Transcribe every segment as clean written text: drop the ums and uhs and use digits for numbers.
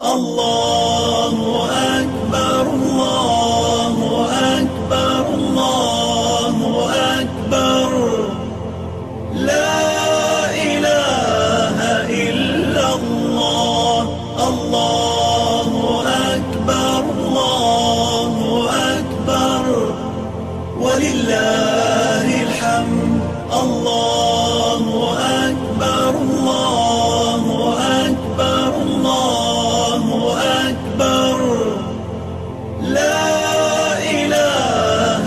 الله أكبر الله أكبر الله أكبر لا إله إلا الله الله أكبر الله أكبر ولله الحمد الله أكبر الله أكبر الله أكبر لا إله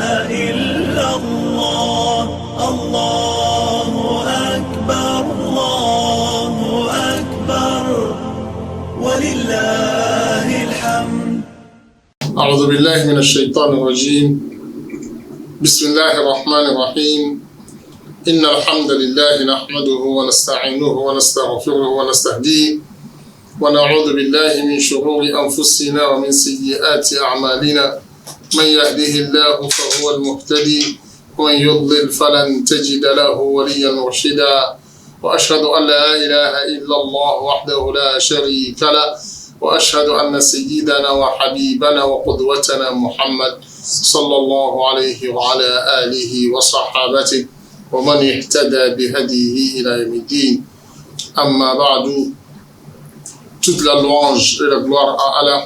إلا الله الله أكبر الله أكبر ولله الحمد. أعوذ بالله من الشيطان الرجيم. بسم الله الرحمن الرحيم. إن الحمد لله نحمده ونستعينه ونستغفره ونستهديه ونعوذ بالله من شرور أنفسنا ومن سيئات أعمالنا. من يهده الله فهو المهتدي ومن يضلل فلن تجد له وليا مرشدا. وأشهد أن لا إله إلا الله وحده لا شريك له وأشهد أن سيدنا وحبيبنا وقدوتنا محمد صلى الله عليه وعلى آله وصحابته ومن اهتدى بهديه إلى يوم الدين. أما بعد. Toute la louange et la gloire à Allah,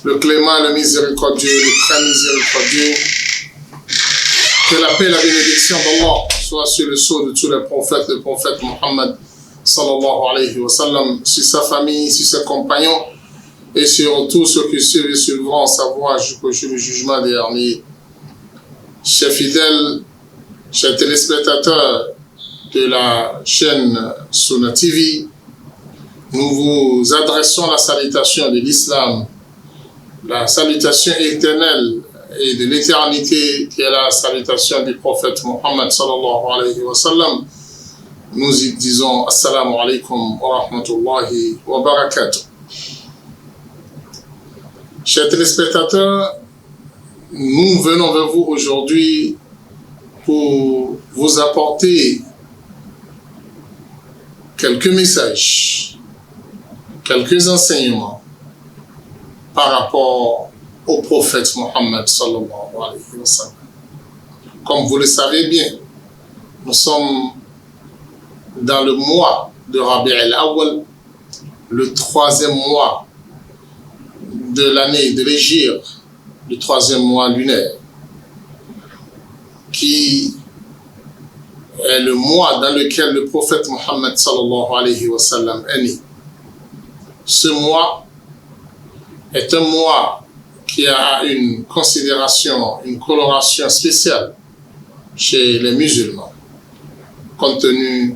le clément, le miséricordieux, le très miséricordieux. Que la paix et la bénédiction d'Allah soient sur le sceau de tous les prophètes, le prophète Mohammed sallallahu alayhi wa sallam, sur sa famille, sur ses compagnons et sur tous ceux qui suivent et suivront sa voie jusqu'au jour du jugement dernier. Chers fidèles, chers téléspectateurs de la chaîne Sunna TV, nous vous adressons la salutation de l'islam, la salutation éternelle et de l'éternité qui est la salutation du prophète Mohammed sallallahu alayhi wa sallam. Nous y disons assalamu alaikum wa rahmatullahi wa barakatuh. Chers téléspectateurs, nous venons vers vous aujourd'hui pour vous apporter quelques messages, quelques enseignements par rapport au prophète Mohammed sallallahu alayhi wa sallam. Comme vous le savez bien, nous sommes dans le mois de Rabi' al-Awwal, le 3e mois de l'année de l'Hégire, le 3e mois lunaire, qui est le mois dans lequel le prophète Mohammed sallallahu alayhi wa sallam est né. Ce mois est un mois qui a une considération, une coloration spéciale chez les musulmans, compte tenu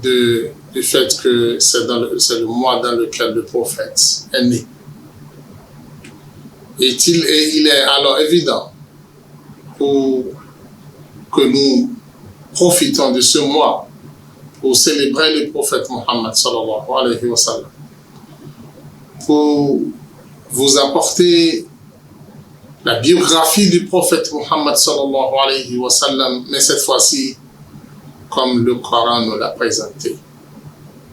du fait que c'est le mois dans lequel le prophète est né. Et il est alors évident pour que nous profitons de ce mois pour célébrer le prophète Mohammed sallallahu alayhi wa sallam, pour vous apporter la biographie du prophète Mohammed sallallahu alayhi wa sallam, mais cette fois-ci comme le Coran nous l'a présenté.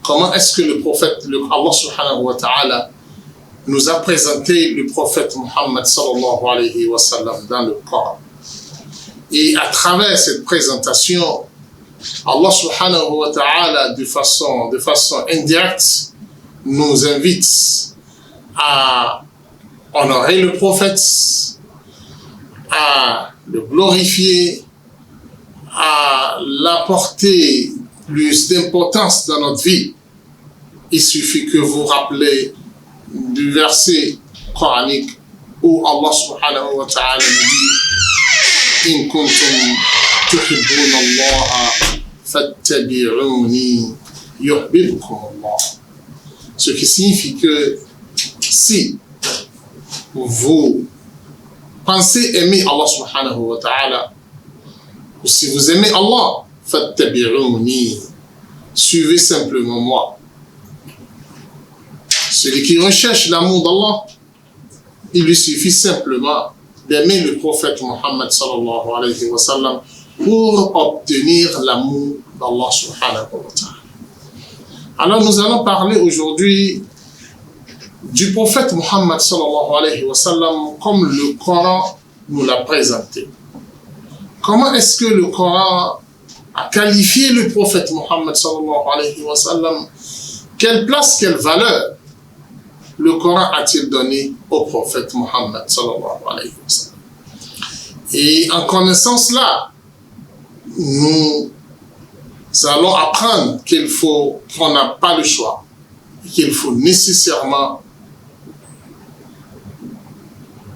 Comment est-ce que le prophète, Allah subhanahu wa ta'ala, nous a présenté le prophète Mohammed sallallahu alayhi wa sallam dans le Coran? Et à travers cette présentation, Allah subhanahu wa ta'ala, de façon indirecte, nous invite à honorer le prophète, à le glorifier, à l'apporter plus d'importance dans notre vie. Il suffit que vous rappelez du verset coranique où Allah subhanahu wa ta'ala dit In kuntum tuhibbuna Allah fattabi'uni yuhbibkum Allah. Ce qui signifie que si vous pensez aimer Allah subhanahu wa ta'ala, ou si vous aimez Allah, fattabi'uni, suivez simplement moi. Celui qui recherche l'amour d'Allah, il lui suffit simplement d'aimer le prophète Mohammed sallallahu alayhi wa sallam pour obtenir l'amour d'Allah subhanahu wa ta'ala. Alors nous allons parler aujourd'hui du prophète Muhammad sallallahu alayhi wa sallam comme le Coran nous l'a présenté. Comment est-ce que le Coran a qualifié le prophète Muhammad sallallahu alayhi wa sallam? Quelle place, quelle valeur le Coran a-t-il donné au prophète Muhammad sallallahu alayhi wa sallam? Et en connaissant cela, nous allons apprendre qu'on n'a pas le choix, qu'il faut nécessairement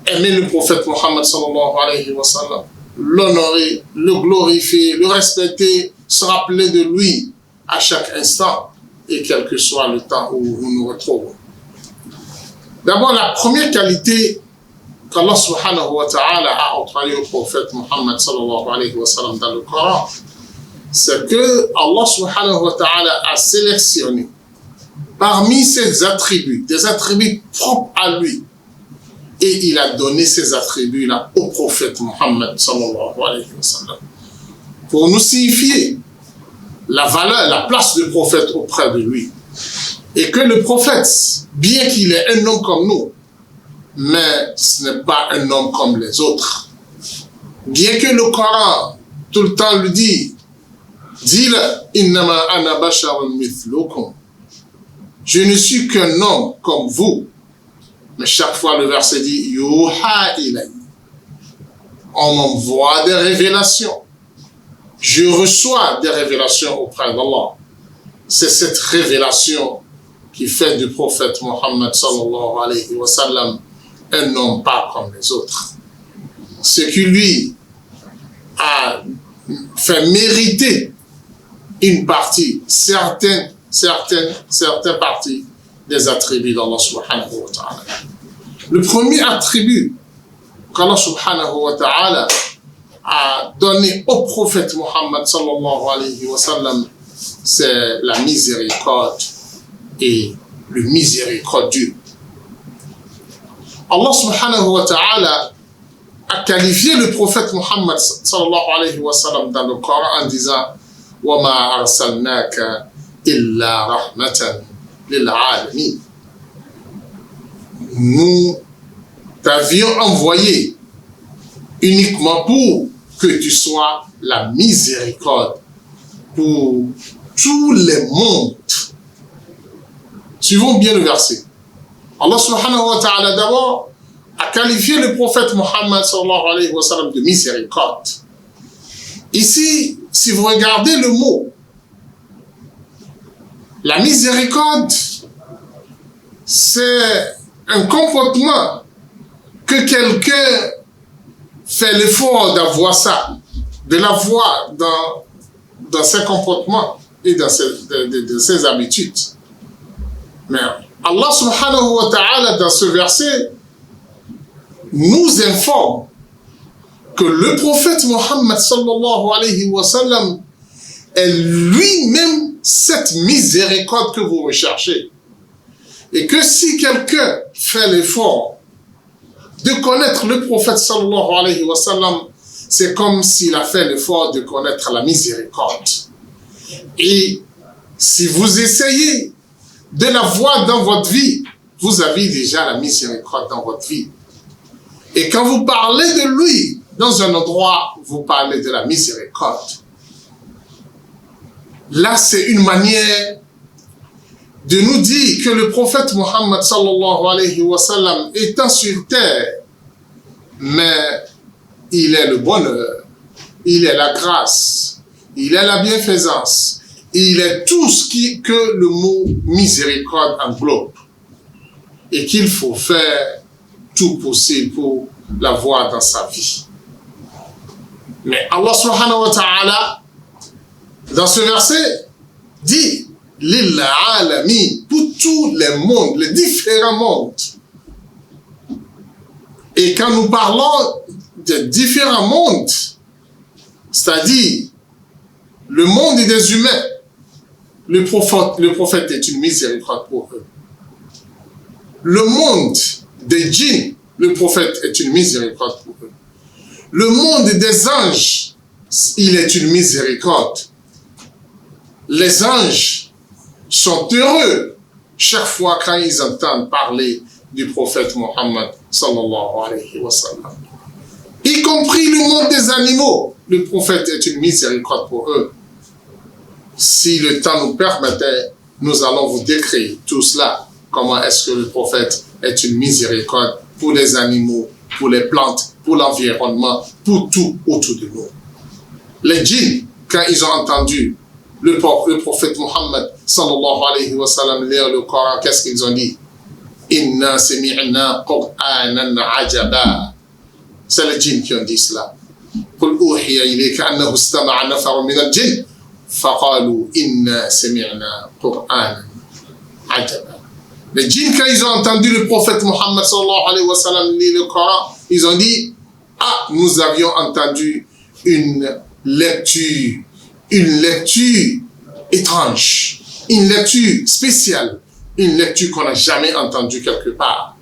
aimer le prophète Muhammad sallallahu alayhi wa sallam, l'honorer, le glorifier, le respecter, se rappeler de lui à chaque instant et quel que soit le temps où nous nous retrouvons. D'abord, la première qualité qu'Allah subhanahu wa ta'ala a octroyée au prophète Muhammad sallallahu alayhi wa sallam dans le Coran, c'est que Allah subhanahu wa ta'ala a sélectionné parmi ses attributs, des attributs propres à lui, et il a donné ces attributs-là au prophète Muhammad sallallahu alayhi wa sallam pour nous signifier la valeur, la place du prophète auprès de lui. Et que le prophète, bien qu'il est un homme comme nous, mais ce n'est pas un homme comme les autres. Bien que le Coran tout le temps lui dit, dis-le, innama ana basharun mithlukum. Je ne suis qu'un homme comme vous. Mais chaque fois le verset dit, yuha ilay. On m'envoie des révélations. Je reçois des révélations auprès d'Allah. C'est cette révélation qui fait du prophète Muhammad sallallahu alayhi wa sallam un homme pas comme les autres. Ce qui lui a fait mériter une partie, certaines parties des attributs d'Allah subhanahu wa ta'ala. Le premier attribut qu'Allah subhanahu wa ta'ala a donné au prophète Muhammad sallallahu alayhi wa sallam, c'est la miséricorde et le miséricordieux. Allah subhanahu wa ta'ala a qualifié le prophète Muhammad sallallahu alayhi wa sallam dans le Coran en disant wa ma arsalnaka illa rahmatan lil alamin. Nous t'avions envoyé uniquement pour que tu sois la miséricorde pour tous les mondes. Suivons bien le verset. Allah subhanahu wa ta'ala d'abord a qualifié le prophète Muhammad sallallahu alayhi wa sallam de miséricorde. Ici, si vous regardez le mot, la miséricorde, c'est un comportement que quelqu'un fait l'effort d'avoir ça, de l'avoir dans ses comportements et dans ses habitudes. Mais Allah subhanahu wa ta'ala dans ce verset nous informe que le prophète Muhammad sallallahu alayhi wa sallam est lui-même cette miséricorde que vous recherchez. Et que si quelqu'un fait l'effort de connaître le prophète sallallahu alayhi wa sallam, c'est comme s'il a fait l'effort de connaître la miséricorde. Et si vous essayez de la voir dans votre vie, vous avez déjà la miséricorde dans votre vie. Et quand vous parlez de lui dans un endroit, vous parlez de la miséricorde. Là, c'est une manière de nous dire que le prophète Muhammad sallallahu alayhi wa sallam étant sur terre, mais il est le bonheur, il est la grâce, il est la bienfaisance, il est tout ce que le mot miséricorde englobe et qu'il faut faire tout possible pour l'avoir dans sa vie. Mais Allah subhanahu wa ta'ala dans ce verset dit lil alamin, pour tous les mondes, les différents mondes. Et quand nous parlons de différents mondes, c'est-à-dire le monde des humains, le prophète est une miséricorde pour eux. Le monde des djinns, le prophète est une miséricorde pour eux. Le monde des anges, il est une miséricorde. Les anges sont heureux chaque fois quand ils entendent parler du prophète Mohammed sallallahu alayhi wa sallam. Y compris le monde des animaux, le prophète est une miséricorde pour eux. Si le temps nous permettait, nous allons vous décrire tout cela. Comment est-ce que le prophète est une miséricorde pour les animaux, pour les plantes, pour l'environnement, pour tout autour de nous. Les djinns, quand ils ont entendu le prophète Mohammed sallallahu alayhi wa sallam lire le Coran, qu'est-ce qu'ils ont dit? Inna sami'na Qur'anan ajaba. C'est les djinns qui ont dit cela. قل أوحي إليك أنه استمع نفر من الجن فقالوا إنا سمعنا قرآنا عجبا. Les djinns, quand ils ont entendu le prophète Mohammed sallallahu alayhi wa sallam lire le Coran, ils ont dit, ah, nous avions entendu une lecture étrange, une lecture spéciale, une lecture qu'on n'a jamais entendue quelque part.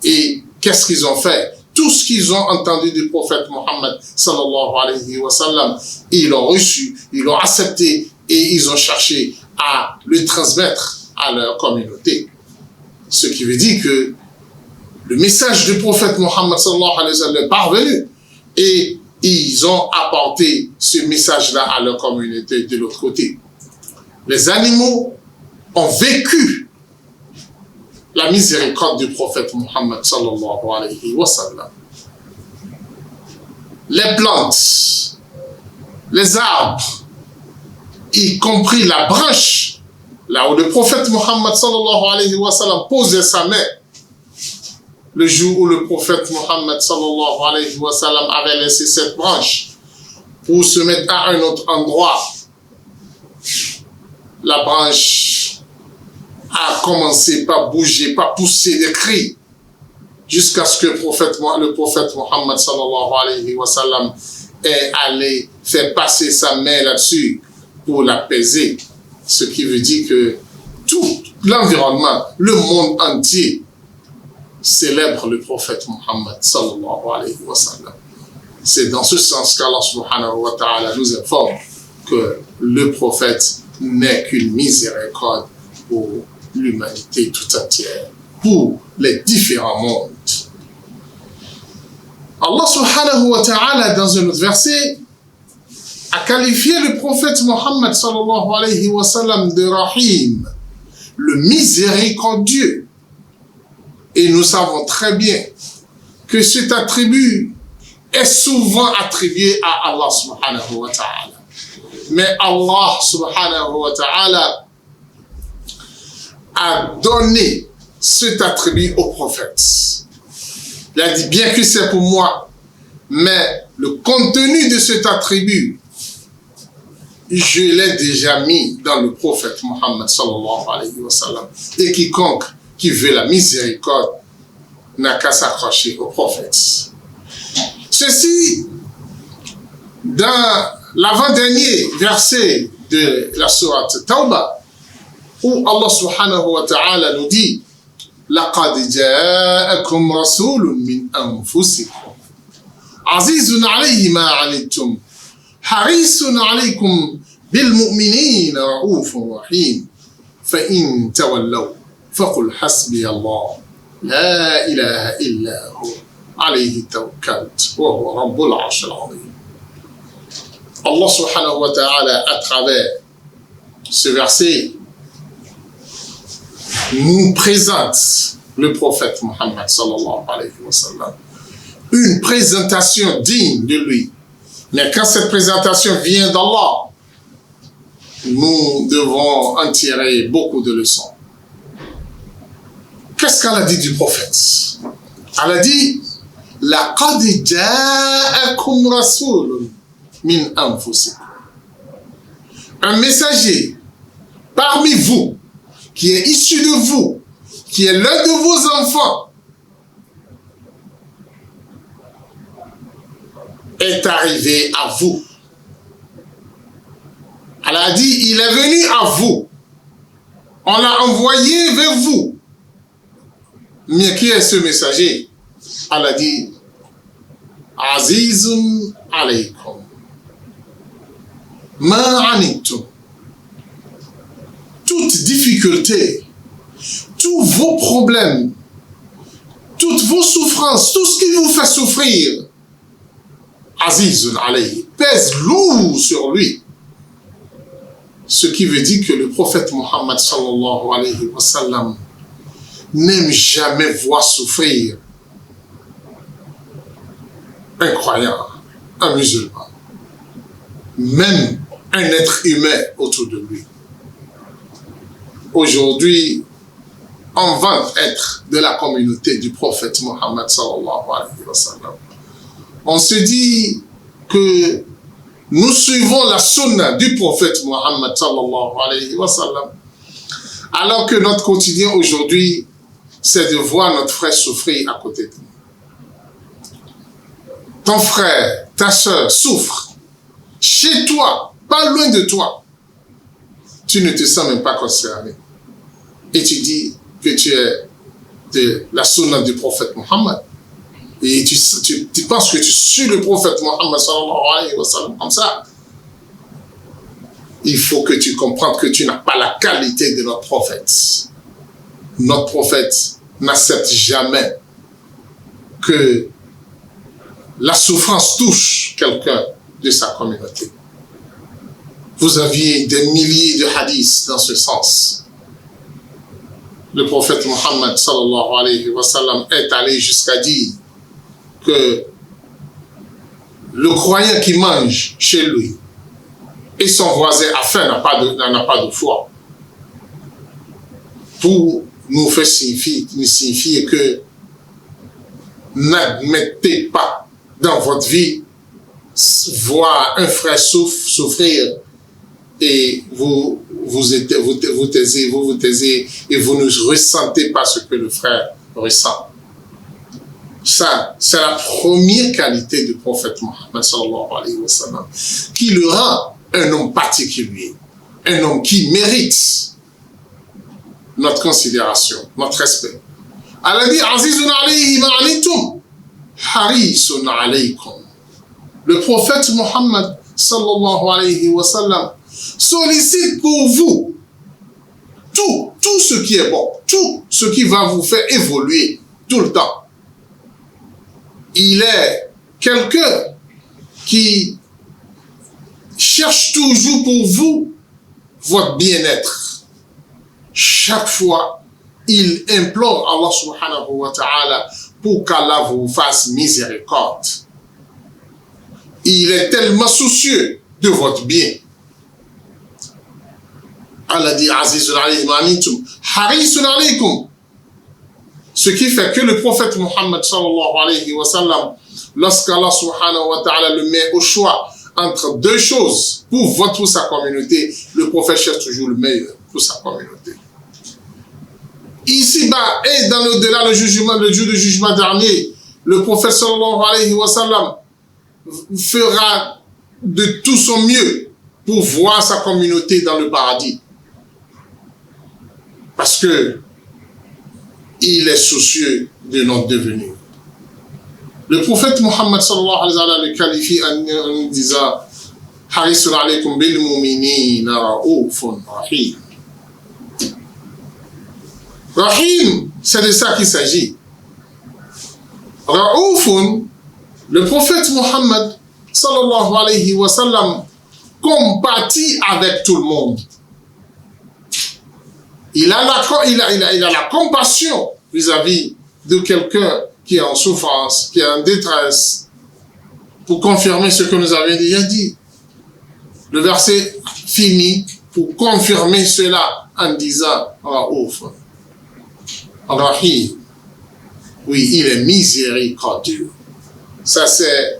Et qu'est-ce qu'ils ont fait? Tout ce qu'ils ont entendu du prophète Mohammed sallallahu alayhi wa sallam, ils l'ont reçu, ils l'ont accepté et ils ont cherché à le transmettre à leur communauté. Ce qui veut dire que le message du prophète Mohammed sallallahu alayhi wa sallam est parvenu et ils ont apporté ce message-là à leur communauté de l'autre côté. Les animaux ont vécu la miséricorde du prophète Mohammed sallallahu alayhi wa sallam. Les plantes, les arbres, y compris la branche, là où le prophète Mohammed sallallahu alayhi wa sallam posait sa main, le jour où le prophète Mohammed sallallahu alayhi wa sallam avait laissé cette branche pour se mettre à un autre endroit, la branche a commencé par bouger, par pousser des cris, jusqu'à ce que le prophète Mohammed sallallahu alayhi wa sallam est allé faire passer sa main là-dessus pour l'apaiser. Ce qui veut dire que tout l'environnement, le monde entier, célèbre le prophète Mohammed sallallahu alayhi wa sallam. C'est dans ce sens qu'Allah subhanahu wa ta'ala nous informe que le prophète n'est qu'une miséricorde pour l'humanité tout entière, pour les différents mondes. Allah subhanahu wa ta'ala, dans un autre verset, a qualifié le prophète Mohammed sallallahu alayhi wa sallam de Rahim, le miséricordieux. Et nous savons très bien que cet attribut est souvent attribué à Allah subhanahu wa ta'ala. Mais Allah subhanahu wa ta'ala a donné cet attribut au prophète. Il a dit, bien que c'est pour moi, mais le contenu de cet attribut, je l'ai déjà mis dans le prophète Mohammed sallallahu alayhi wa sallam. Et quiconque qui veut la miséricorde n'a qu'à s'accrocher au prophète. Ceci, dans l'avant-dernier verset de la sourate Tawbah, où Allah subhanahu wa ta'ala nous dit لَقَدْ جَاءَكُمْ رَسُولٌ مِّنْ أَنفُسِكُمْ عَزِيزٌ عَلَيْهِ مَا عَنِتُّمْ حَرِيصٌ عَلَيْكُمْ بِالْمُؤْمِنِينَ رَءُوفٌ رَحِيمٌ فَإِن تَوَلَّوْا فَقُلْ حَسْبِيَ اللَّهُ لَا إِلَهَ إِلَّا هُوَ عَلَيْهِ تَوَكَّلْتُ وَهُوَ رَبُّ الْعَرْشِ الْعَظِيمِ. Allah subhanahu wa ta'ala, à travers ce verset, nous présente le prophète Mohammed sallallahu alayhi wa sallam. Une présentation digne de lui. Mais quand cette présentation vient d'Allah, nous devons en tirer beaucoup de leçons. Qu'est-ce qu'elle a dit du prophète? Elle a dit لَقَدْ جَاءَكُمْ رَسُولٌ مِّنْ أَنفُسِكُمْ. Un messager parmi vous, qui est issu de vous, qui est l'un de vos enfants, est arrivé à vous. Elle a dit, il est venu à vous. On l'a envoyé vers vous. Mais qui est ce messager? Elle a dit, Azizun alaykum. Ma anittum. Toute difficulté, tous vos problèmes, toutes vos souffrances, tout ce qui vous fait souffrir, Azizun alayhi, pèse lourd sur lui. Ce qui veut dire que le prophète Mohammed sallallahu alayhi wa sallam n'aime jamais voir souffrir un croyant, un musulman, même un être humain autour de lui. Aujourd'hui, on va être de la communauté du prophète Mohammed sallallahu alayhi wa sallam. On se dit que nous suivons la sunna du prophète Mohammed sallallahu alayhi wa sallam, alors que notre quotidien aujourd'hui, c'est de voir notre frère souffrir à côté de nous. Ton frère, ta soeur souffre chez toi, pas loin de toi. Tu ne te sens même pas concerné. Et tu dis que tu es de la sunna du prophète Mohammed. Et tu penses que tu suis le prophète Mohammed sallallahu alayhi wa sallam comme ça. Il faut que tu comprennes que tu n'as pas la qualité de notre prophète. Notre prophète n'accepte jamais que la souffrance touche quelqu'un de sa communauté. Vous aviez des milliers de hadiths dans ce sens. Le prophète Mohammed sallallahu alayhi wa sallam est allé jusqu'à dire que le croyant qui mange chez lui et son voisin à faim n'en a pas de foi. Pour nous faire signifier que n'admettez pas dans votre vie voir un frère souffrir et vous taisez et vous ne ressentez pas ce que le frère ressent. Ça, c'est la première qualité du prophète Mohammed sallallahu alayhi wa sallam, qui le rend un homme particulier, un homme qui mérite notre considération, notre respect. Elle a dit, Azizun alayhi ma'anitum, harisun alaykum. Le prophète Mohammed sallallahu alayhi wa sallam sollicite pour vous tout ce qui est bon, tout ce qui va vous faire évoluer tout le temps. Il est quelqu'un qui cherche toujours pour vous votre bien-être. Chaque fois, il implore Allah subhanahu wa ta'ala pour qu'Allah vous fasse miséricorde. Il est tellement soucieux de votre bien. Allah dit Azizun alayhi ma'anitum, harisun alaykum. Ce qui fait que le prophète Mohammed sallallahu alayhi wa sallam, lorsqu'Allah subhanahu wa ta'ala le met au choix entre deux choses pour sa communauté, le prophète cherche toujours le meilleur pour sa communauté. Ici-bas et dans l'au-delà, le jour de jugement dernier, le prophète sallallahu alayhi wa sallam fera de tout son mieux pour voir sa communauté dans le paradis. Parce que il est soucieux de notre devenir. Le prophète Mohammed sallallahu alayhi wa sallam le qualifie en disant Harisun alaykum bil mu'minina ra'ufun rahim. Rahim, c'est de ça qu'il s'agit. Ra'ufun, le prophète Mohammed sallallahu alayhi wa sallam compatit avec tout le monde. Il a la compassion vis-à-vis de quelqu'un qui est en souffrance, qui est en détresse, pour confirmer ce que nous avions déjà dit. Le verset finit pour confirmer cela en disant Raouf, Rahim. Oui, il est miséricordieux. Ça, c'est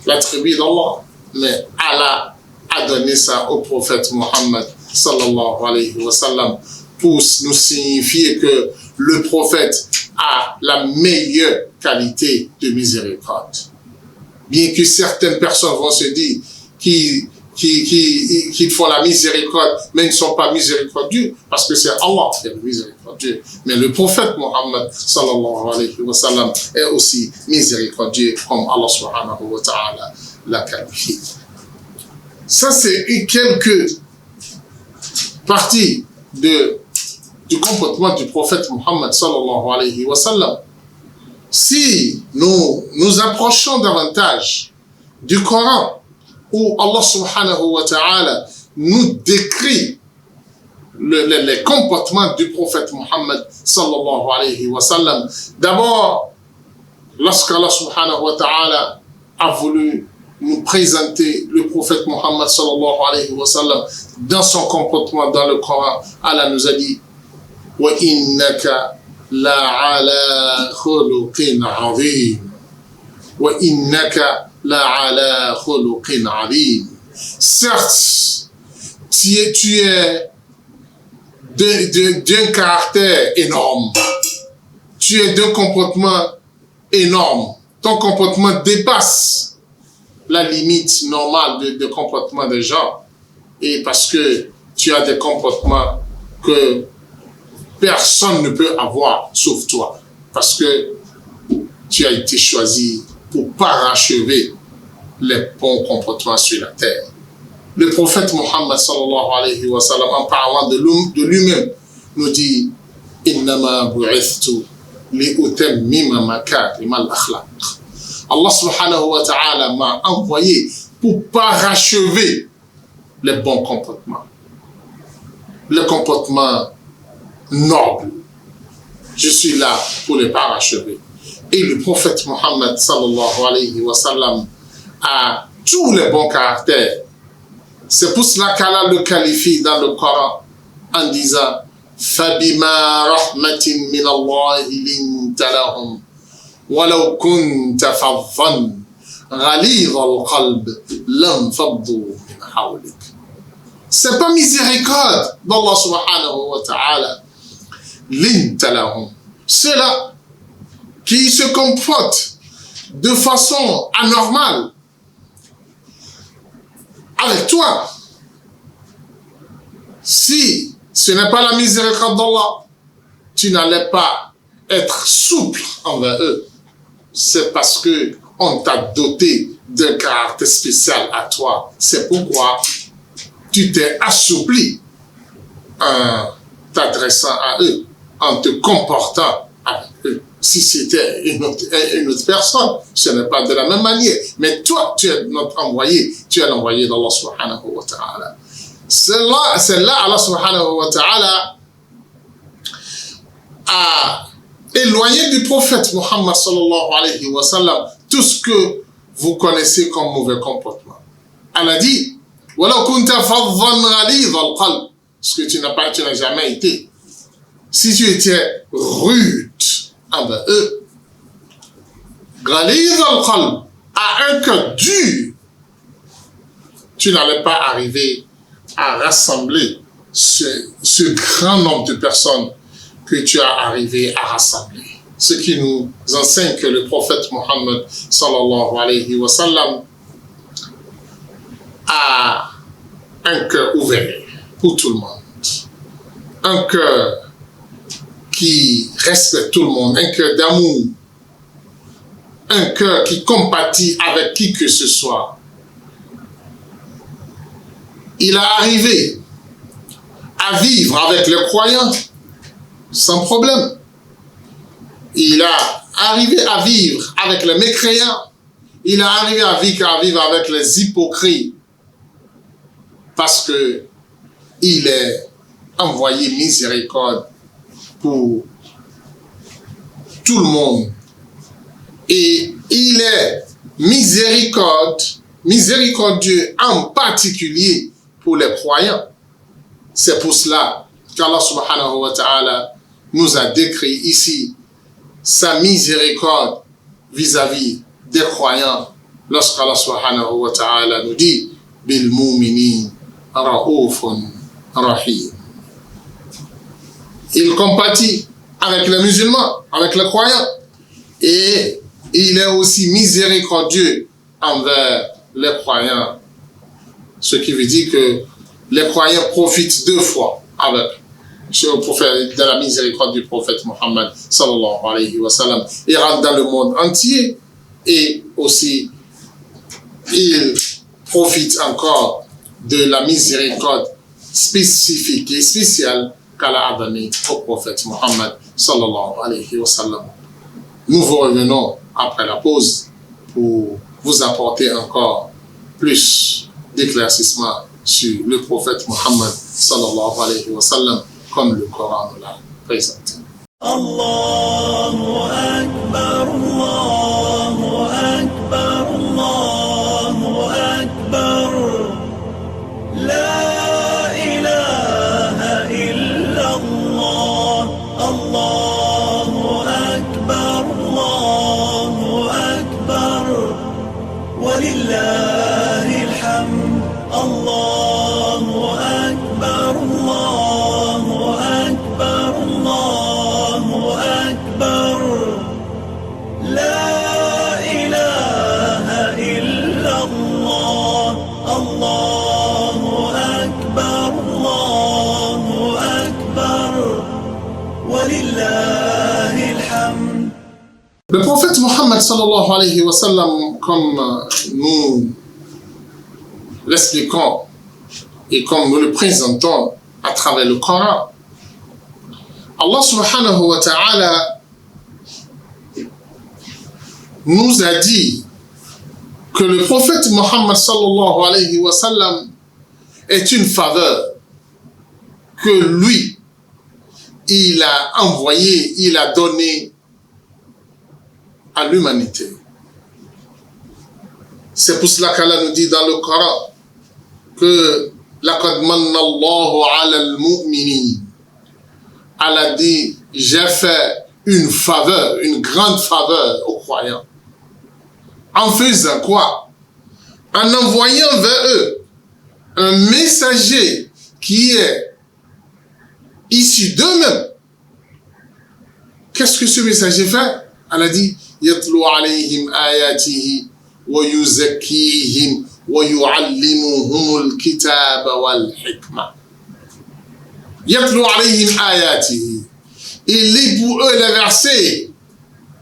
l'attribut d'Allah. Mais Allah a donné ça au prophète Mohammed sallallahu alayhi wa sallam pour nous signifier que le prophète a la meilleure qualité de miséricorde. Bien que certaines personnes vont se dire qu'ils font la miséricorde, mais ils ne sont pas miséricordieux, parce que c'est Allah qui est le miséricordieux. Mais le prophète Mohammed sallallahu alayhi wa sallam est aussi miséricordieux, comme Allah subhanahu wa ta'ala l'a qualifié. Ça, c'est quelques parties de du comportement du prophète Muhammad sallallahu alayhi wa sallam. Si nous approchons davantage du Coran, où Allah subhanahu wa ta'ala nous décrit les comportements du prophète Muhammad sallallahu alayhi wa sallam. D'abord, lorsqu'Allah subhanahu wa ta'ala a voulu nous présenter le prophète Muhammad sallallahu alayhi wa sallam dans son comportement dans le Coran, Allah nous a dit wa innaka la ala khuluqin azim wa innaka la ala khuluqin azim. Certes, tu es d'un caractère énorme, tu es d'un comportement énorme, ton comportement dépasse la limite normale de comportement des gens, et parce que tu as des comportements que personne ne peut avoir sauf toi, parce que tu as été choisi pour parachever les bons comportements sur la terre. Le prophète Muhammad sallallahu alayhi wa sallam, en parlant de lui-même, nous dit « Innama bu'ithtu li'utammima makarim al-akhlaq » Allah subhanahu wa ta'ala m'a envoyé pour parachever les bons comportements. Le comportement noble. Je suis là pour les parachever. Et le prophète Muhammad sallallahu alayhi wa sallam a tous les bons caractères. C'est pour cela qu'Allah le qualifie dans le Coran en disant فَبِمَا رَحْمَةٍ مِّنَ اللَّهِ لِنْتَ لَهُمْ وَلَوْ كُنْتَ فَظًّا غَلِيظَ الْقَلْبِ لَانفَضُّوا مِنْ حَوْلِكَ. C'est pas miséricorde d'Allah subhanahu wa ta'ala. لِنْتَ لَهُمْ. Ceux-là qui se comportent de façon anormale avec toi, si ce n'est pas la miséricorde d'Allah, tu n'allais pas être souple envers eux. C'est parce que on t'a doté d'un caractère spécial à toi. C'est pourquoi tu t'es assoupli en t'adressant à eux, en te comportant avec eux. Si c'était une autre personne, ce n'est pas de la même manière. Mais toi, tu es notre envoyé. Tu es l'envoyé d'Allah subhanahu wa ta'ala. C'est là Allah subhanahu wa ta'ala a éloigné du prophète Muhammad sallallahu alayhi wa sallam tout ce que vous connaissez comme mauvais comportement. Allah dit وَلَوْ كُنْتَ فَظًّا غَلِيظَ الْقَلْبِ. Ce que tu n'as jamais été. Si tu étais rude envers eux, غَلِيظَ الْقَلْبِ, à un cœur dur, tu n'allais pas arriver à rassembler ce grand nombre de personnes que tu as arrivé à rassembler. Ce qui nous enseigne que le prophète Muhammad sallallahu alayhi wa sallam a un cœur ouvert pour tout le monde. Un cœur qui respecte tout le monde, un cœur d'amour, un cœur qui compatit avec qui que ce soit. Il a arrivé à vivre avec les croyants sans problème. Il a arrivé à vivre avec les mécréants. Il a arrivé à vivre avec les hypocrites. Parce que il est envoyé miséricorde pour tout le monde. Et il est miséricordieux en particulier pour les croyants. C'est pour cela qu'Allah subhanahu wa ta'ala nous a décrit ici sa miséricorde vis-à-vis des croyants lorsqu'Allah subhanahu wa ta'ala nous dit bil mu'minin ra'ufun rahim. Il compatit avec les musulmans, avec les croyants, et il est aussi miséricordieux envers les croyants. Ce qui veut dire que les croyants profitent deux fois avec de la miséricorde du prophète Muhammad sallallahu alayhi wa sallam. Il rentre dans le monde entier et aussi il profite encore de la miséricorde spécifique et spéciale qu'Allah a donné au prophète Mohammed sallallahu alayhi wa sallam. Nous vous revenons après la pause pour vous apporter encore plus d'éclaircissement sur le prophète Mohammed sallallahu alayhi wa sallam comme le Coran nous l'a présenté. Allahu Akbar, Allahu Akbar, Allahu Akbar. La ilaha illallah, Allahu Akbar, Allahu Akbar. Walillahil hamd, Allahu Akbar, Allahu Akbar, Allahu Akbar. La ilaha illallah, Allahu Akbar, Allahu Akbar. Walillahil hamd. Le prophète Mohammed sallallahu alayhi wa sallam, comme nous l'expliquons et comme nous le présentons à travers le Coran, Allah subhanahu wa ta'ala nous a dit que le prophète Mohammed sallallahu alayhi wa sallam est une faveur que lui, il a envoyée, il a donnée à l'humanité. C'est pour cela qu'Allah nous dit dans le Coran que لَقَدْ مَنَّ اللَّهُ عَلَى الْمُؤْمِنِينَ. Allah dit, j'ai fait une faveur, une grande faveur aux croyants. En faisant quoi? En envoyant vers eux un messager qui est issu d'eux-mêmes. Qu'est-ce que ce messager fait? Allah dit, يَتْلُو عَلَيْهِمْ آيَاتِهِ وَيُزَكِّيهِمْ وَيُعَلِّمُهُمُ الْكِتَابَ وَالْحِكْمَةَ. يَتْلُو عَلَيْهِمْ آيَاتِهِ. Il lit pour eux les versets,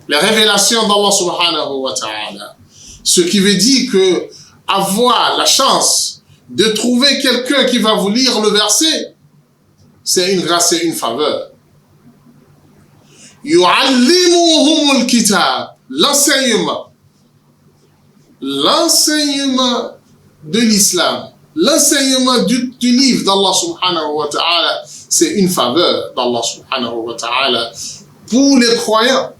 les révélations d'Allah subhanahu wa ta'ala. Ce qui veut dire que avoir la chance de trouver quelqu'un qui va vous lire le verset, c'est une grâce et une faveur. يُعَلِّمُهُمُ الْكِتَابَ. L'enseignement de l'islam, l'enseignement du livre d'Allah subhanahu wa ta'ala, c'est une faveur d'Allah subhanahu wa ta'ala pour les croyants.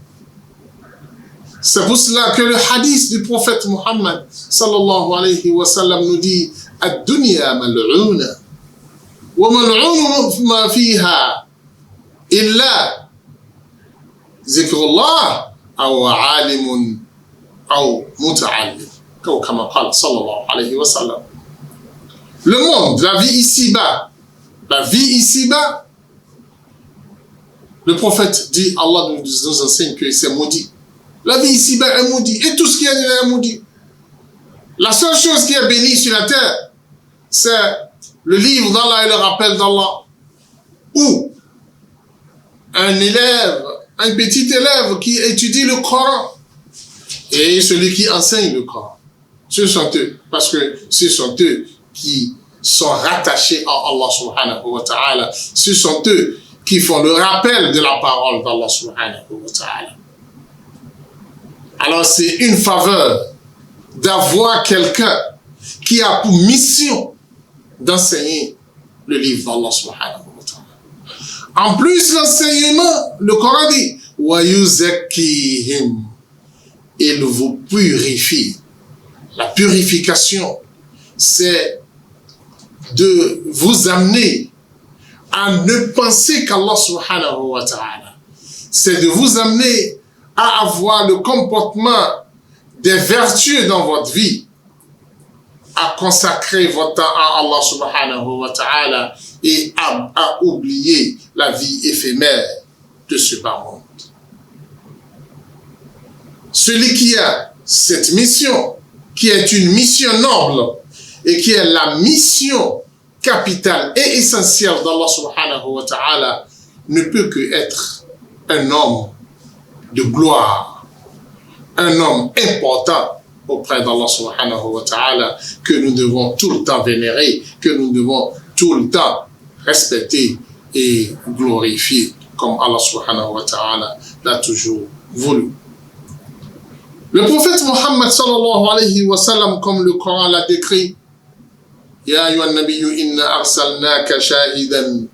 C'est pour cela que le hadith du prophète Muhammad sallallahu alayhi wa sallam nous dit ad-dunya mal'una wa mal'un ma fiha illa zikrullah aw alimun aw muta'allim, comme قال sallallahu alayhi wa sallam. Le monde, la vie ici-bas, le prophète dit, Allah nous enseigne que c'est maudit. La vie ici-bas est maudite et tout ce qui est annulé est maudit. La seule chose qui est bénie sur la terre, c'est le livre d'Allah et le rappel d'Allah. Ou un petit élève qui étudie le Coran et celui qui enseigne le Coran. Ce sont eux, parce que ce sont eux qui sont rattachés à Allah subhanahu wa ta'ala. Ce sont eux qui font le rappel de la parole d'Allah subhanahu wa ta'ala. Alors c'est une faveur d'avoir quelqu'un qui a pour mission d'enseigner le livre d'Allah subhanahu wa ta'ala. En plus, l'enseignement, le Coran dit wa yuzakkihim, il vous purifie. La purification, c'est de vous amener à ne penser qu'Allah subhanahu wa ta'ala. C'est de vous amener à avoir le comportement des vertus dans votre vie, à consacrer votre temps à Allah subhanahu wa ta'ala et à oublier la vie éphémère de ce bas monde. Celui qui a cette mission, qui est une mission noble et qui est la mission capitale et essentielle d'Allah subhanahu wa ta'ala, ne peut que être un homme de gloire, un homme important auprès d'Allah subhanahu wa ta'ala, que nous devons tout le temps vénérer, que nous devons tout le temps respecter et glorifié comme Allah subhanahu wa ta'ala l'a toujours voulu. Le prophète Mohammed sallallahu alayhi wa sallam, comme le Coran l'a décrit, Ya ayyuhan nabiyyu inna arsalnaka shahidan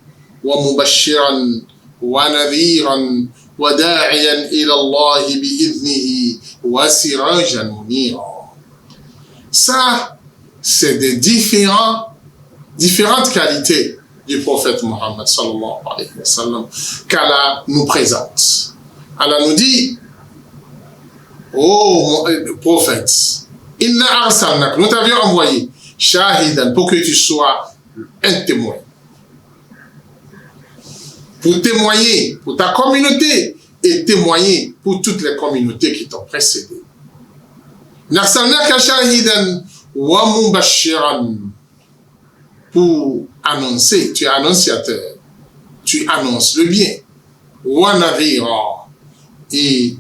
wa mubashiran wa nadhiran wa da'iyan ila Allah bi'idhnihi wa sirajan munira. Ça, c'est des différentes qualités du prophète Mohammed sallallahu alayhi wa sallam qu'Allah nous présente. Allah nous dit, oh prophète, inna arsalnak, nous t'avions envoyé shahidan pour que tu sois un témoin. Pour témoigner pour ta communauté et témoigner pour toutes les communautés qui t'ont précédé. Narsalnaka shahidan wa mubashiran, pour annoncer, tu es annonciateur, tu annonces le bien. Wa nadhira, et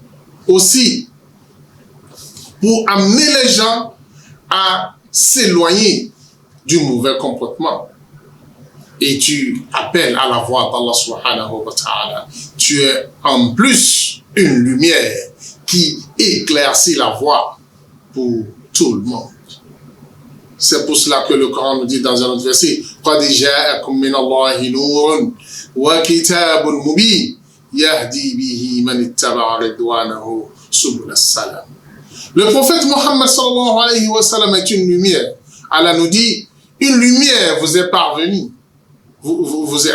aussi pour amener les gens à s'éloigner du mauvais comportement. Et tu appelles à la voix d'Allah subhanahu wa ta'ala. Tu es en plus une lumière qui éclaircit la voie pour tout le monde. C'est pour cela que le Coran nous dit dans un autre verset, قَدْ جَاءَكُم مِّنَ اللَّهِ نُورٌ وَكِتَابٌ مُّبِينٌ يَهْدِي بِهِ مَنِ اتَّبَعَ رِضْوَانَهُ سُبُلَ السَّلَامِ. Le prophète Mohammed sallallahu alayhi wa sallam est une lumière. Allah nous dit, une lumière vous est parvenue. Vous est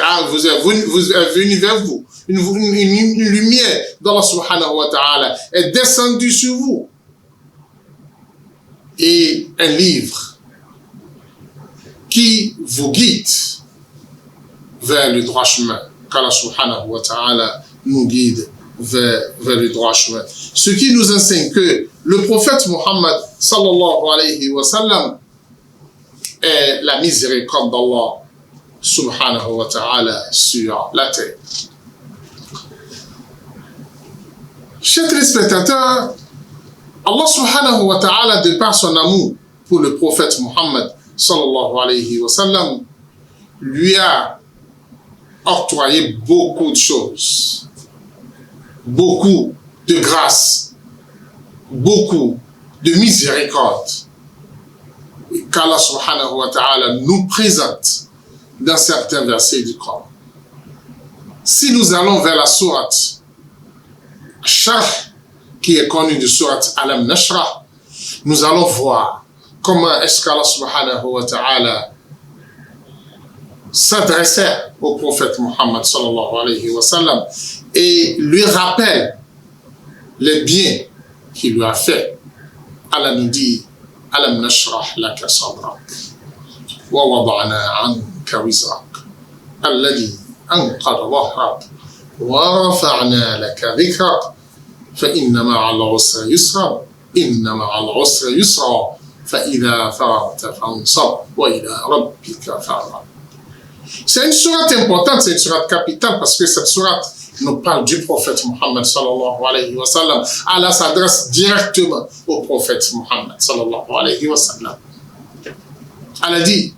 venue vers vous. Une lumière d'Allah subhanahu wa ta'ala est descendue sur vous. Et un livre qui vous guide vers le droit chemin. Qu'Allah subhanahu wa ta'ala nous guide vers le droit chemin. Ce qui nous enseigne que le prophète Mohammed sallallahu alayhi wa sallam est la miséricorde d'Allah subhanahu wa ta'ala sur la terre. Chers téléspectateurs, Allah subhanahu wa ta'ala, de par son amour pour le prophète Mohammed sallallahu alayhi wa sallam, lui a octroyé beaucoup de choses, beaucoup de grâce, beaucoup de miséricorde qu'Allah subhanahu wa ta'ala nous présente dans certains versets du Coran. Si nous allons vers la sourate Sharh, qui est connue de sourate Alam Nashrah, nous allons voir comment est-ce qu'Allah subhanahu wa ta'ala s'adressait au prophète Mohammed sallallahu alayhi wa sallam et lui rappelle les biens qu'il lui a fait. Allah nous dit, Alam Nashrah laka sadrak wa wada'na anka wizrak alladhi anqadha dhahrak wa rafa'na laka dhikrak fa inna ma'al usri yusra inna ma'al usri yusra fa idha faragta fansab wa ila rabbika farghab. C'est une sourate importante, c'est une sourate capitale parce que cette sourate nous parle du prophète Mohammed sallallahu alayhi wa sallam. Allah s'adresse directement au prophète Mohammed sallallahu alayhi wa sallam. Allah dit,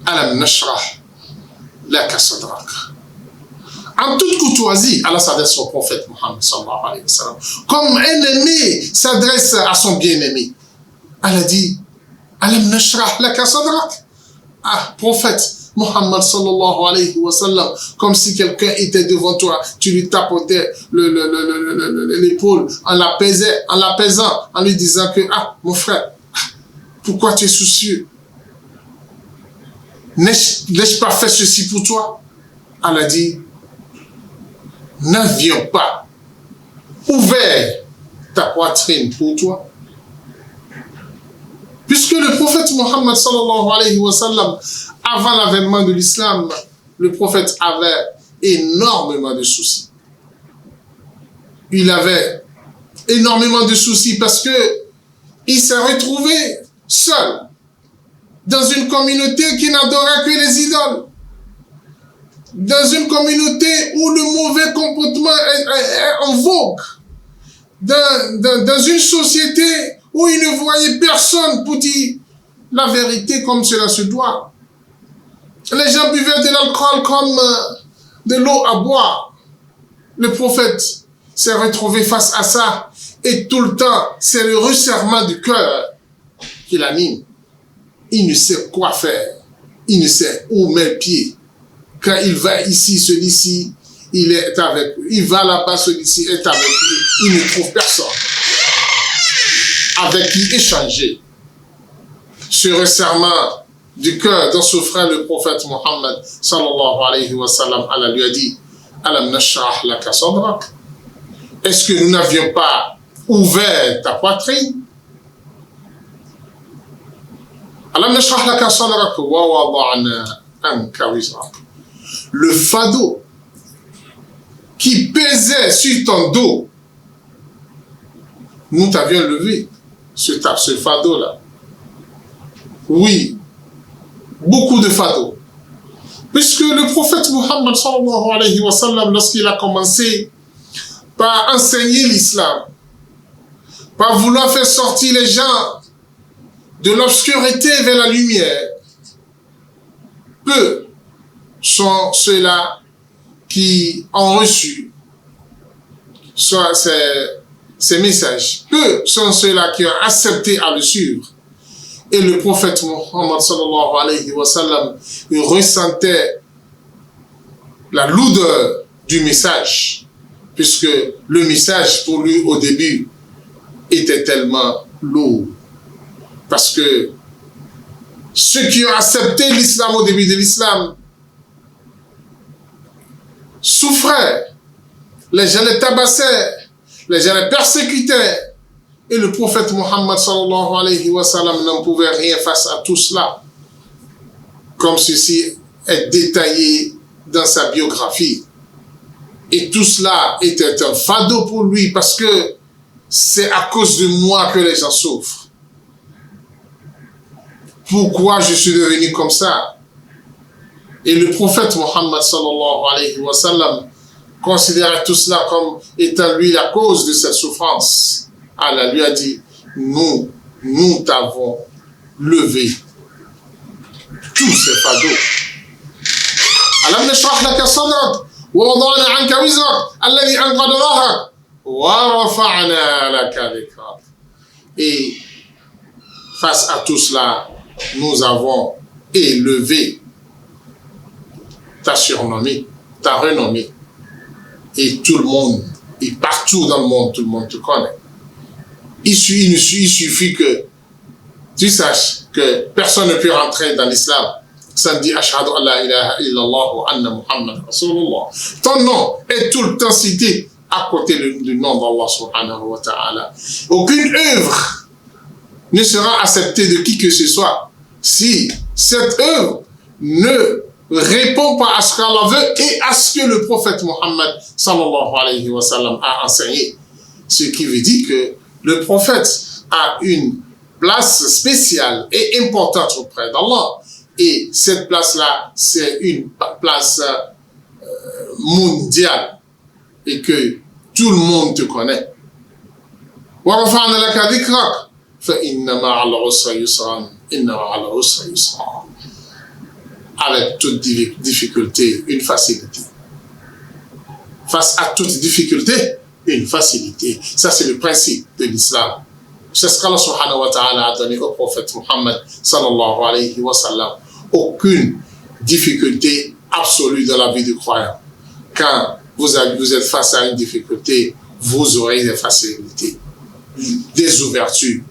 Alam nashrah laka sadrak. En toute courtoisie, Allah s'adresse au prophète Mohammed sallallahu alayhi wa sallam. Comme un aimé s'adresse à son bien-aimé. Allah dit, Alam nashrah laka sadrak. Ah, prophète Mohammed sallallahu alayhi wa sallam, comme si quelqu'un était devant toi, tu lui tapotais l'épaule en l'apaisant, en lui disant que, ah, mon frère, pourquoi tu es soucieux? N'ai-je pas fait ceci pour toi? Allah dit, n'avions pas ouvert ta poitrine pour toi? Puisque le prophète Mohammed sallallahu alayhi wa sallam, avant l'avènement de l'islam, le prophète avait énormément de soucis. Il avait énormément de soucis parce que il s'est retrouvé seul dans une communauté qui n'adorait que les idoles. Dans une communauté où le mauvais comportement est en vogue. Dans une société où il ne voyait personne pour dire la vérité comme cela se doit. Les gens buvaient de l'alcool comme de l'eau à boire. Le prophète s'est retrouvé face à ça et tout le temps, c'est le resserrement du cœur qui l'anime. Il ne sait quoi faire. Il ne sait où mettre le pied. Quand il va ici, celui-ci, il est avec lui. Il va là-bas, celui-ci est avec lui. Il ne trouve personne avec qui échanger. Ce resserrement du cœur dont souffrait le prophète Mohammed sallallahu alayhi wa sallam, Allah lui a dit: Alam nashrah laka sadrak. Est-ce que nous n'avions pas ouvert ta poitrine? Alam nashrah laka sadrak wa wada'na anka wizrak. Le fardeau qui pesait sur ton dos, nous t'avions levé ce fardeau-là. Oui, beaucoup de fardeaux. Puisque le prophète Mohammed sallallahu alayhi wa sallam, lorsqu'il a commencé par enseigner l'islam, par vouloir faire sortir les gens de l'obscurité vers la lumière, peu sont ceux-là qui ont reçu ces messages. Peu sont ceux-là qui ont accepté à le suivre. Et le prophète Mohammed sallallahu alayhi wa sallam, il ressentait la lourdeur du message, puisque le message pour lui au début était tellement lourd. Parce que ceux qui ont accepté l'islam au début de l'islam souffraient, les gens les tabassaient, les gens les persécutaient. Et le prophète Mohammed sallallahu alayhi wa sallam n'en pouvait rien face à tout cela. Comme ceci est détaillé dans sa biographie. Et tout cela était un fardeau pour lui parce que c'est à cause de moi que les gens souffrent. Pourquoi je suis devenu comme ça? Et le prophète Mohammed sallallahu alayhi wa sallam considérait tout cela comme étant lui la cause de cette souffrance. Allah lui a dit: nous t'avons levé tous ces fardeaux. Alam nashrah laka sadrak wa wada'na anka wizrak alladhi anqadha dhahrak wa rafa'na laka dhikrak. Et face à tout cela, nous avons élevé ta surnommée, ta renommée. Et tout le monde, et partout dans le monde, tout le monde te connaît. Il suffit que tu saches que personne ne peut rentrer dans l'islam sans dire Ashhadu an la ilaha illallah wa anna Muhammad Rasulullah. Ton nom est tout le temps cité à côté du nom d'Allah subhanahu wa ta'ala. Aucune œuvre ne sera acceptée de qui que ce soit si cette œuvre ne répond pas à ce qu'Allah veut et à ce que le prophète Mohammed sallallahu alayhi wa sallam a enseigné. Ce qui veut dire que le prophète a une place spéciale et importante auprès d'Allah. Et cette place-là, c'est une place mondiale et que tout le monde te connaît. وَرَفَعْنَا لَكَ ذِكْرَكَ فَإِنَّ مَعَ الْعُسْرِ يُسْرًا إِنَّ مَعَ الْعُسْرِ يُسْرًا. Avec toute difficulté, une facilité. Face à toute difficulté, une facilité. Ça, c'est le principe de l'islam. C'est ce qu'Allah subhanahu wa ta'ala a donné au prophète Muhammad sallallahu alayhi wa sallam. Aucune difficulté absolue dans la vie du croyant. Quand vous êtes face à une difficulté, vous aurez des facilités, des ouvertures.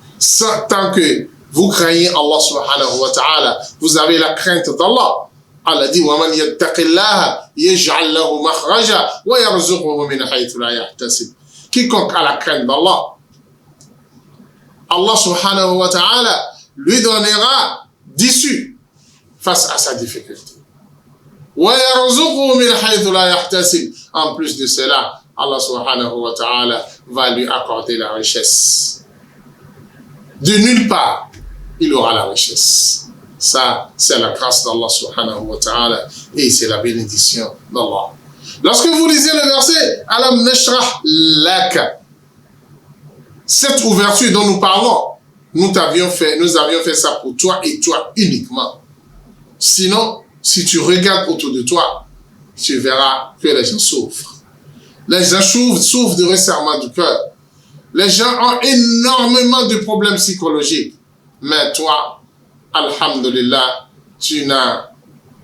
Tant que vous craignez Allah subhanahu wa ta'ala, vous avez la crainte d'Allah. Allah dit: وَمَنْ يَتَّقِ اللَّهَ يَجْعَلْ لَهُ مَخْرَجًا وَيَرْزُقْهُ مِنْ حَيْثُ لَا يَحْتَسِبُ. Quiconque a la crainte d'Allah, Allah subhanahu wa ta'ala lui donnera d'issue face à sa difficulté. وَيَرْزُقْهُ مِنْ حَيْثُ لَا يَحْتَسِبُ. En plus de cela, Allah subhanahu wa ta'ala va lui accorder la richesse. De nulle part, il aura la richesse. Ça, c'est la grâce d'Allah subhanahu wa ta'ala et c'est la bénédiction d'Allah. Lorsque vous lisez le verset, Alam nashrah laka, cette ouverture dont nous parlons, nous avions fait ça pour toi et toi uniquement. Sinon, si tu regardes autour de toi, tu verras que les gens souffrent. Les gens souffrent de resserrement du cœur. Les gens ont énormément de problèmes psychologiques. Mais toi, alhamdulillah, tu n'as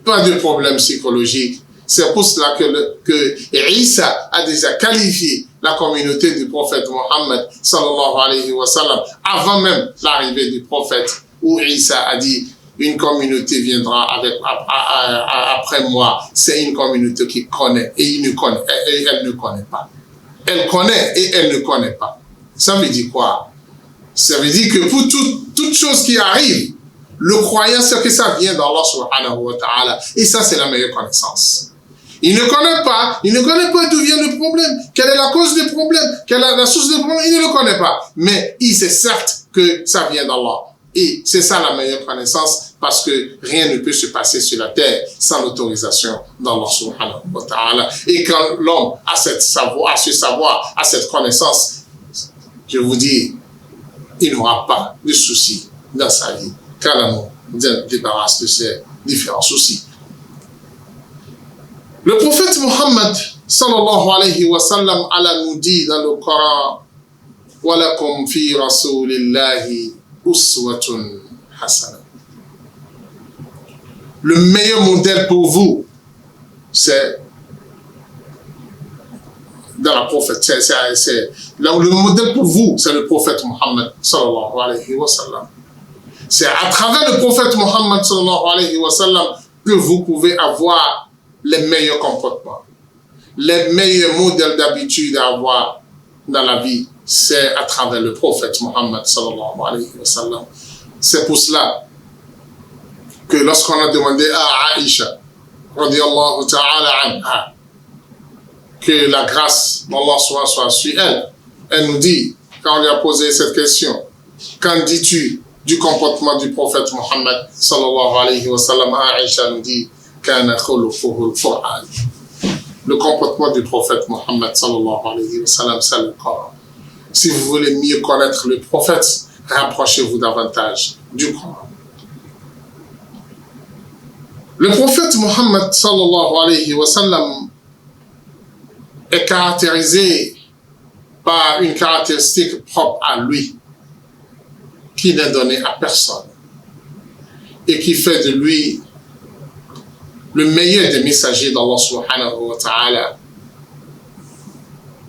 pas de problème psychologique. C'est pour cela que Isa a déjà qualifié la communauté du prophète Mohammed sallallahu alayhi wa sallam avant même l'arrivée du prophète, où Isa a dit: une communauté viendra après moi. C'est une communauté qui connaît et elle ne connaît pas. Elle connaît et elle ne connaît pas. Ça veut dire quoi? Ça veut dire que pour toute chose qui arrive, le croyant sait que ça vient d'Allah subhanahu wa ta'ala. Et ça, c'est la meilleure connaissance. Il ne connaît pas d'où vient le problème, quelle est la cause du problème, quelle est la source du problème, il ne le connaît pas. Mais il sait certes que ça vient d'Allah. Et c'est ça la meilleure connaissance, parce que rien ne peut se passer sur la terre sans l'autorisation d'Allah subhanahu wa ta'ala. Et quand l'homme a ce savoir, a cette connaissance, je vous dis, il n'aura pas de soucis dans sa vie, car l'amour débarrasse de ces différents soucis. Le prophète Mohammed sallallahu alayhi wa sallam Allah nous dit dans le Coran: walakum fi rasulillahi uswatun hasana. Le meilleur modèle pour vous, c'est dans la prophète. Le modèle pour vous, c'est le prophète Mohammed sallallahu alayhi wa sallam. C'est à travers le prophète Mohammed sallallahu alayhi wa sallam que vous pouvez avoir les meilleurs comportements, les meilleurs modèles d'habitude à avoir dans la vie. C'est à travers le prophète Mohammed sallallahu alayhi wa sallam. C'est pour cela que lorsqu'on a demandé à Aïcha radiyallahu ta'ala anha que la grâce d'Allah soit sur elle, elle nous dit, quand on lui a posé cette question: qu'en dis-tu du comportement du prophète Mohammed sallallahu alayhi wa sallam? Aïcha nous dit: kana khuluquhu al-Qur'an. Le comportement du prophète Mohammed sallallahu alayhi wa sallam, c'est le Coran. Si vous voulez mieux connaître le prophète, rapprochez-vous davantage du Coran. Le prophète Mohammed sallallahu alayhi wa sallam est caractérisé par une caractéristique propre à lui, qui n'est donnée à personne, et qui fait de lui le meilleur des messagers d'Allah subhanahu wa ta'ala.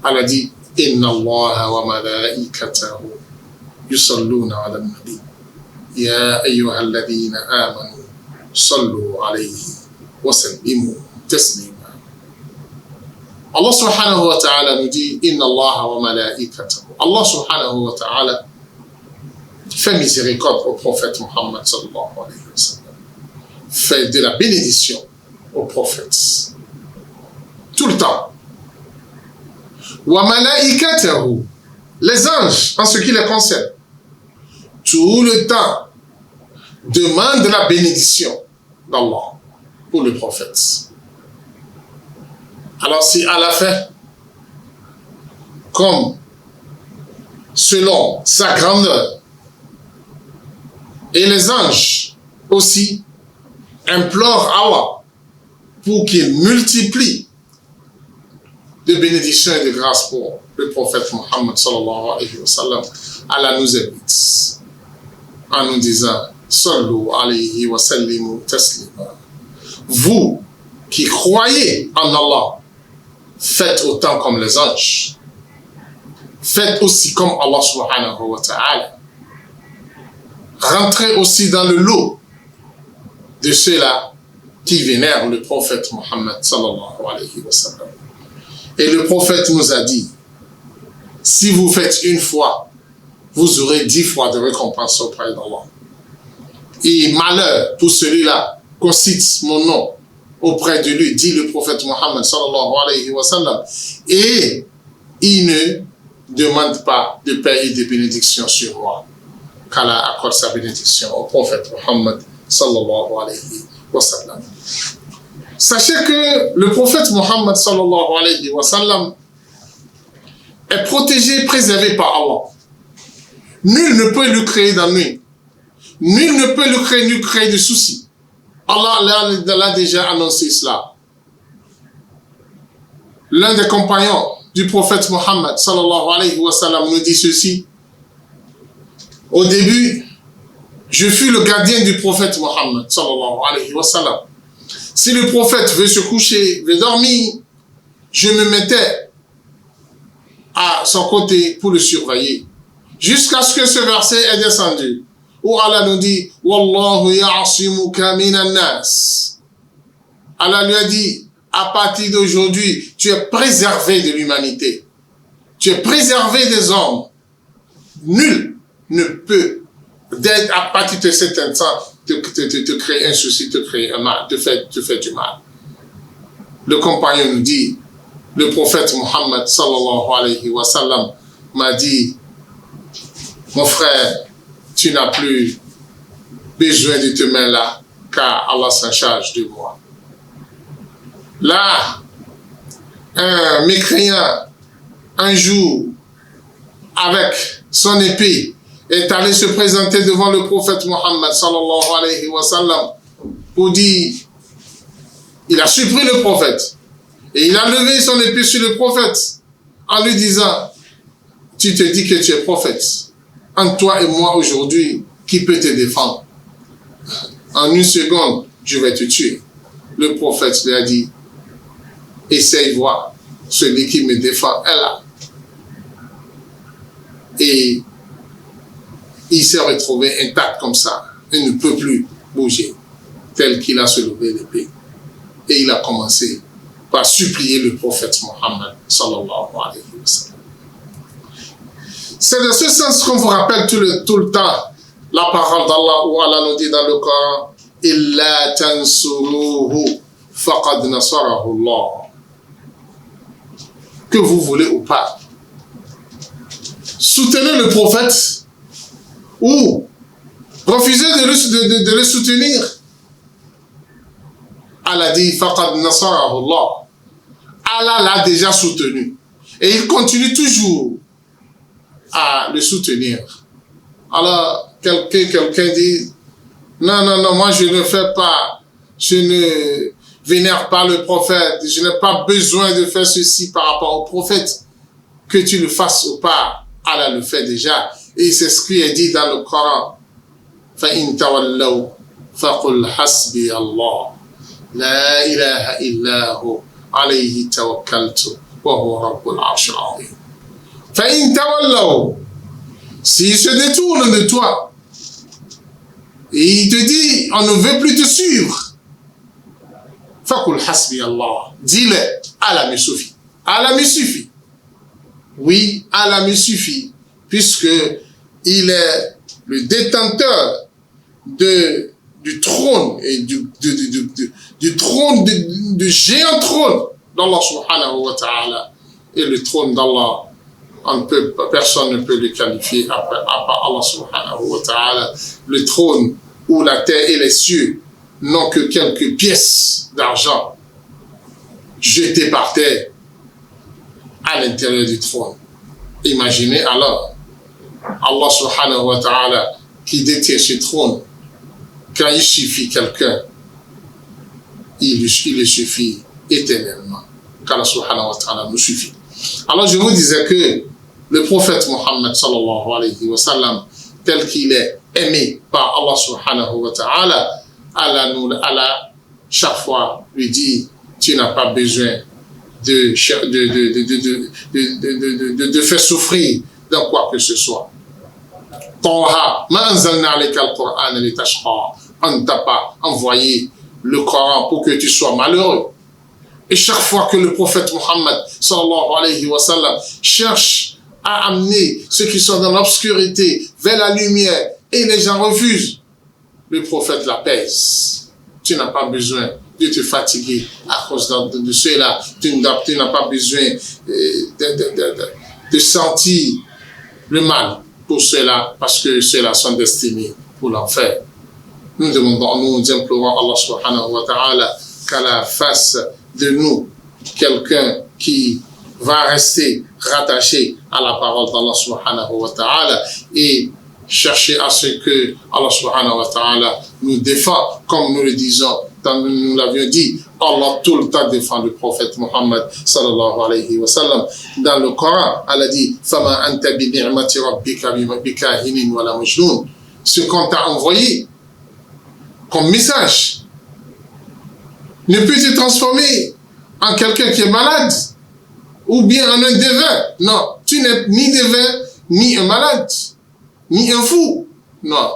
Allah dit: inna Allah wa malaikatahu yusalluna ala nabi ya ayyuhalladhina amanu sallu alayhi wa sallimu taslima. Allah subhanahu wa ta'ala nous dit: inna Allah wa malaikatahu. Allah subhanahu wa ta'ala fait miséricorde au prophète Mohammed sallallahu alayhi wa sallam, fait de la bénédiction aux prophètes tout le temps. Wa malaikatahu, les anges, en ce qui les concerne, tout le temps demandent la bénédiction d'Allah pour le prophète. Alors si Allah fait comme selon sa grandeur, et les anges aussi implorent Allah pour qu'il multiplie de bénédictions et de grâces pour le prophète Mohammed sallallahu alayhi wa sallam, Allah nous invite en nous disant: sallu alayhi wa sallimu taslima. Vous qui croyez en Allah, faites autant comme les anges, faites aussi comme Allah subhanahu wa ta'ala. Rentrez aussi dans le lot de ceux-là qui vénèrent le prophète Mohammed sallallahu alayhi wa sallam. Et le prophète nous a dit: si vous faites une fois, vous aurez 10 fois de récompense auprès d'Allah. Et malheur pour celui-là qu'on cite mon nom auprès de lui, dit le prophète Mohammed sallallahu alayhi wa sallam, et il ne demande pas de paix et de bénédiction sur moi, qu'Allah accorde sa bénédiction au prophète Mohammed sallallahu alayhi wa sallam. Sachez que le prophète Mohammed sallallahu alayhi wa sallam est protégé, préservé par Allah. Nul ne peut lui créer d'ennui. Nul ne peut lui créer de soucis. Allah l'a déjà annoncé cela. l'un des compagnons du prophète Mohammed sallallahu alayhi wa sallam nous dit ceci. Au début, je fus le gardien du prophète Mohammed sallallahu alayhi wa sallam. Si le prophète veut se coucher, veut dormir, je me mettais à son côté pour le surveiller. Jusqu'à ce que ce verset est descendu, où Allah nous dit « Wallahu ya'asimuka minan nas » Allah lui a dit, à partir d'aujourd'hui, tu es préservé de l'humanité. Tu es préservé des hommes. Nul ne peut, à partir de cet instant, te créer un souci, te créer un mal, te faire du mal. Le compagnon nous dit, le prophète Mohammed sallallahu alayhi wa sallam m'a dit, mon frère, tu n'as plus besoin de te mettre là, car Allah s'en charge de moi. Là, un mécréant, un jour, avec son épée, est allé se présenter devant le prophète Mohammed sallallahu alayhi wa sallam pour dire, il a surpris le prophète et il a levé son épée sur le prophète en lui disant, tu te dis que tu es prophète, entre toi et moi aujourd'hui, qui peut te défendre? En une seconde, je vais te tuer. Le prophète lui a dit, essaye voir, celui qui me défend est là. Et il s'est retrouvé intact comme ça. Il ne peut plus bouger, tel qu'il a soulevé l'épée. Et il a commencé par supplier le prophète Mohammed sallallahu alayhi wa sallam. C'est de ce sens qu'on vous rappelle tout le temps la parole d'Allah où Allah nous dit dans le Coran « Illa tansuruhu faqad nasarahu Allah » que vous voulez ou pas. Soutenez le prophète ou refusez de le soutenir. Allah dit faqad nasarahu Allah. Allah l'a déjà soutenu et il continue toujours à le soutenir. Alors quelqu'un dit non, moi je ne fais pas, je ne vénère pas le prophète, je n'ai pas besoin de faire ceci par rapport au prophète. Que tu le fasses ou pas, Allah le fait déjà. Et c'est ce qui est dit dans le Coran. فَإِن تَوَلَّوْا فَقُلْ حَسْبِيَ اللَّهُ لَا إِلَهَ إِلَّا هُوَ عَلَيْهِ تَوَكَّلْتُ وَهُوَ رَبُّ الْعَرْشِ الْعَظِيمِ. فَإِن تَوَلَّوْا, s'il se détourne de toi, et il te dit, on ne veut plus te suivre, فَقُلْ حَسْبِيَ اللَّهُ, dis-le, Allah me suffit. Allah me suffit. Oui, Allah me suffit, puisque il est le détenteur du trône et du trône, du géant trône d'Allah subhanahu wa ta'ala. Et le trône d'Allah, personne ne peut le qualifier à part Allah subhanahu wa ta'ala. Le trône où la terre et les cieux n'ont que quelques pièces d'argent jetées par terre à l'intérieur du trône. Imaginez alors Allah subhanahu wa ta'ala qui détient ce trône. Quand il suffit quelqu'un, il le suffit éternellement. Quand Allah subhanahu wa ta'ala nous suffit. Alors je vous disais que le prophète Mohammed sallallahu alayhi wa sallam, tel qu'il est aimé par Allah subhanahu wa ta'ala, Allah chaque fois lui dit, tu n'as pas besoin de faire souffrir dans quoi que ce soit. Taha, ma anzalna alayka al-Qur'an litashqa. On ne t'a pas envoyé le Coran pour que tu sois malheureux. Et chaque fois que le prophète Mohammed sallallahu alayhi wa sallam cherche à amener ceux qui sont dans l'obscurité vers la lumière et les gens refusent, le prophète l'apaise. Tu n'as pas besoin de te fatiguer à cause de cela. Tu n'as pas besoin de sentir le mal pour cela, parce que ceux-là sont destinés pour l'enfer. Nous implorons Allah subhanahu wa ta'ala qu'Allah fasse de nous quelqu'un qui va rester rattaché à la parole d'Allah subhanahu wa ta'ala et chercher à ce que Allah subhanahu wa ta'ala nous défend, comme nous le disons nous l'avions dit, Allah tout le temps défend le prophète Muhammad sallallahu alayhi wa sallam. Dans le Coran, Allah dit Fama anta bi ni'mati rabbika bikahinin wala majnun. Ce qu'on t'a envoyé comme message ne peut te transformer en quelqu'un qui est malade ou bien en un devin. Non, tu n'es ni devin, ni un malade, ni un fou. Non.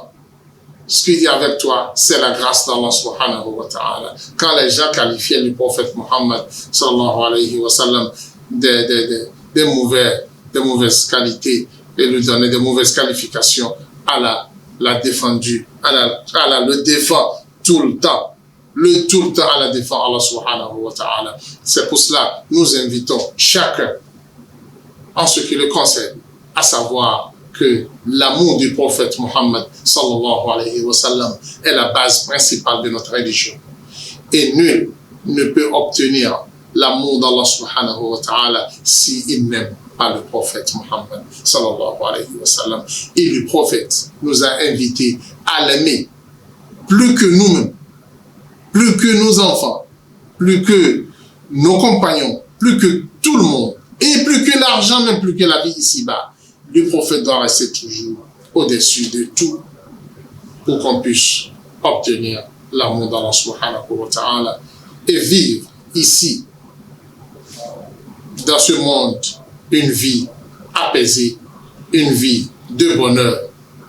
Ce qu'il y a avec toi, c'est la grâce d'Allah subhanahu wa ta'ala. Quand les gens qualifiaient le prophète Muhammad sallallahu alayhi wa sallam des mauvaises qualités et lui donnaient des mauvaises qualifications, Allah l'a défendu. Allah le défend tout le temps. Tout le temps, Allah défend Allah subhanahu wa ta'ala. C'est pour cela, nous invitons chacun, en ce qui le concerne, à savoir que l'amour du prophète Muhammad sallallahu alayhi wa sallam est la base principale de notre religion. Et nul ne peut obtenir l'amour d'Allah subhanahu wa ta'ala s'il n'aime pas le prophète Muhammad sallallahu alayhi wa sallam. Et le prophète nous a invités à l'aimer plus que nous-mêmes, plus que nos enfants, plus que nos compagnons, plus que tout le monde, et plus que l'argent, même plus que la vie ici-bas. Le prophète doit rester toujours au-dessus de tout pour qu'on puisse obtenir l'amour d'Allah subhanahu wa ta'ala et vivre ici, dans ce monde, une vie apaisée, une vie de bonheur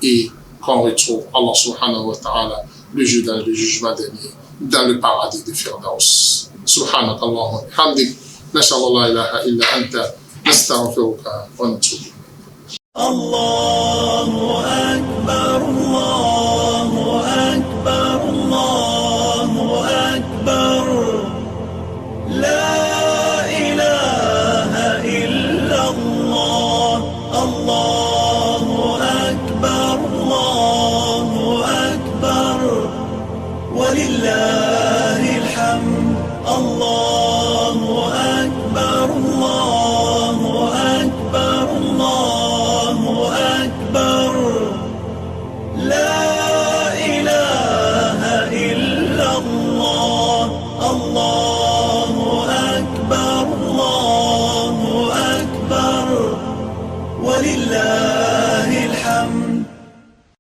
et qu'on retrouve Allah subhanahu wa ta'ala le jour dans le jugement dernier, dans le paradis de Firdaus. Subhanak Allahumma hamdik, nashallah la ilaha illa anta, nastaghfiruka wa natubu. الله أكبر الله أكبر الله أكبر لا إله إلا الله الله